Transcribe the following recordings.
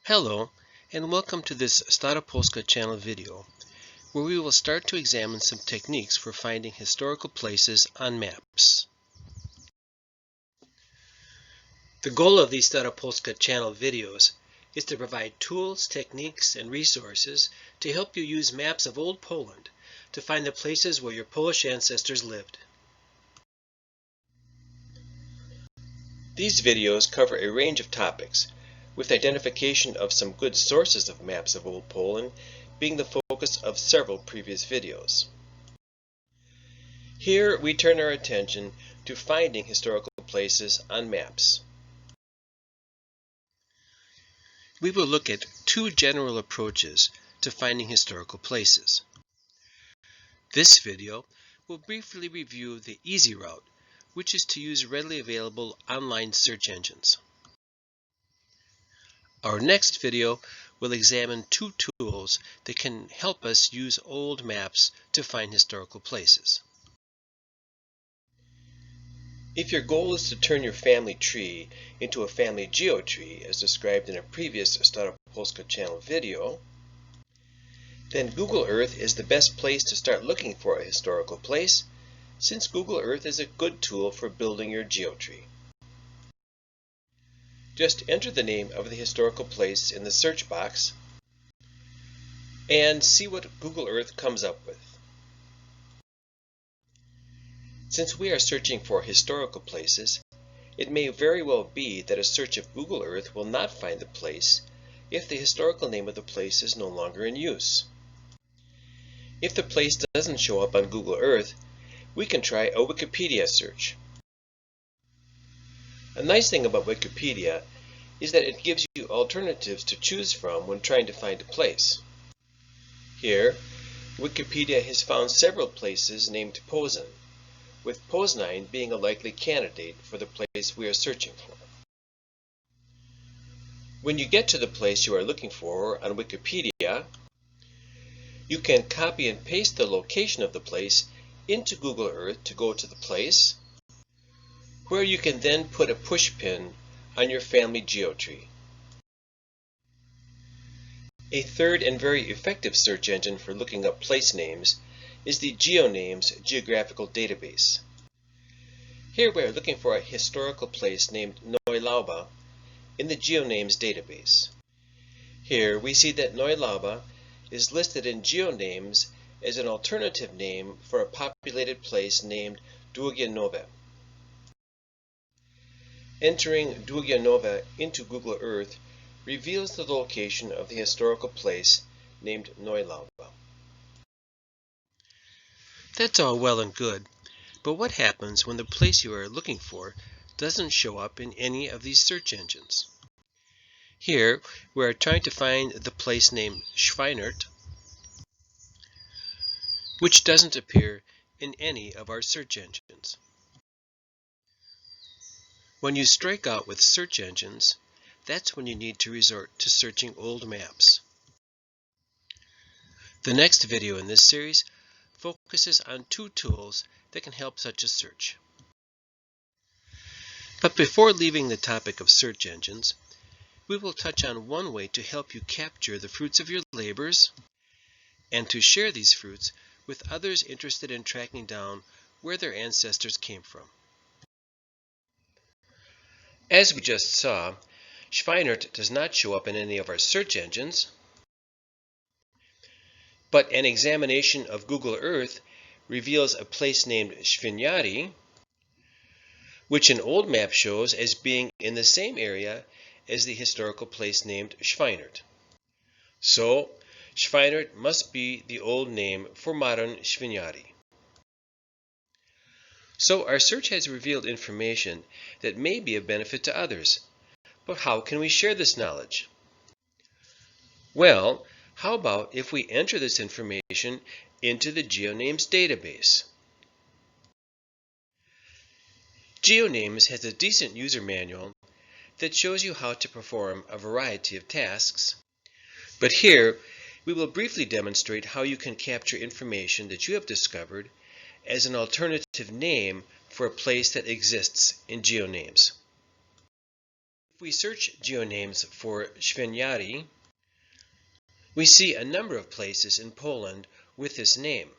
Hello, and welcome to this Staropolska channel video, where we will start to examine some techniques for finding historical places on maps. The goal of these Staropolska channel videos is to provide tools, techniques, and resources to help you use maps of Old Poland to find the places where your Polish ancestors lived. These videos cover a range of topics, with identification of some good sources of maps of Old Poland being the focus of several previous videos. Here we turn our attention to finding historical places on maps. We will look at two general approaches to finding historical places. This video will briefly review the easy route, which is to use readily available online search engines. Our next video will examine two tools that can help us use old maps to find historical places. If your goal is to turn your family tree into a family geotree, as described in a previous Staropolska channel video, then Google Earth is the best place to start looking for a historical place, since Google Earth is a good tool for building your geotree. Just enter the name of the historical place in the search box and see what Google Earth comes up with. Since we are searching for historical places, it may very well be that a search of Google Earth will not find the place if the historical name of the place is no longer in use. If the place doesn't show up on Google Earth, we can try a Wikipedia search. A nice thing about Wikipedia is that it gives you alternatives to choose from when trying to find a place. Here, Wikipedia has found several places named Posen, with Poznań being a likely candidate for the place we are searching for. When you get to the place you are looking for on Wikipedia, you can copy and paste the location of the place into Google Earth to go to the place, where you can then put a push pin on your family geotree. A third and very effective search engine for looking up place names is the GeoNames geographical database. Here we are looking for a historical place named Neulauba in the GeoNames database. Here we see that Neulauba is listed in GeoNames as an alternative name for a populated place named Długie Nowe. Entering Długie Nowe into Google Earth reveals the location of the historical place named Neulauba. That's all well and good, but what happens when the place you are looking for doesn't show up in any of these search engines? Here we are trying to find the place named Schweinert, which doesn't appear in any of our search engines. When you strike out with search engines, that's when you need to resort to searching old maps. The next video in this series focuses on two tools that can help such a search. But before leaving the topic of search engines, we will touch on one way to help you capture the fruits of your labors and to share these fruits with others interested in tracking down where their ancestors came from. As we just saw, Schweinert does not show up in any of our search engines, but an examination of Google Earth reveals a place named Świniary, which an old map shows as being in the same area as the historical place named Schweinert. So, Schweinert must be the old name for modern Świniary. So our search has revealed information that may be of benefit to others. But how can we share this knowledge? Well, how about if we enter this information into the GeoNames database? GeoNames has a decent user manual that shows you how to perform a variety of tasks. But here, we will briefly demonstrate how you can capture information that you have discovered as an alternative name for a place that exists in GeoNames. we search geonames for Świniary, we see a number of places in Poland with this name.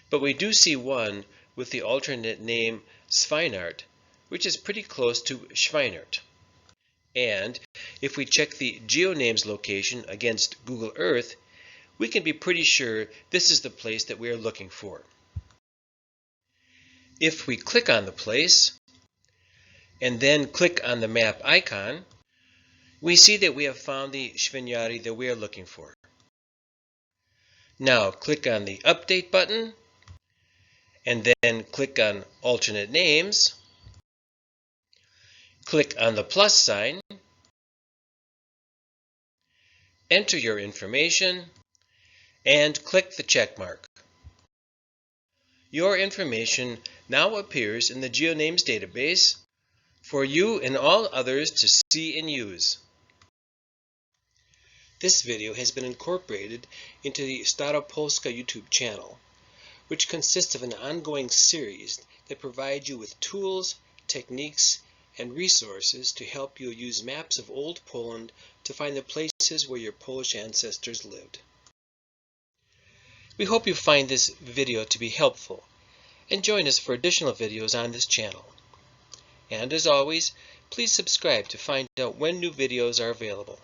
But we do see one with the alternate name Svinart, which is pretty close to Schweinert. And if we check the geonames location against Google Earth, we can be pretty sure this is the place that we are looking for. If we click on the place, and then click on the map icon, we see that we have found the Świniary that we are looking for. Now click on the Update button, and then click on Alternate Names, click on the plus sign, enter your information, and click the check mark. Your information now appears in the GeoNames database for you and all others to see and use. This video has been incorporated into the Staropolska YouTube channel, which consists of an ongoing series that provides you with tools, techniques, and resources to help you use maps of Old Poland to find the places where your Polish ancestors lived. We hope you find this video to be helpful, and join us for additional videos on this channel. And as always, please subscribe to find out when new videos are available.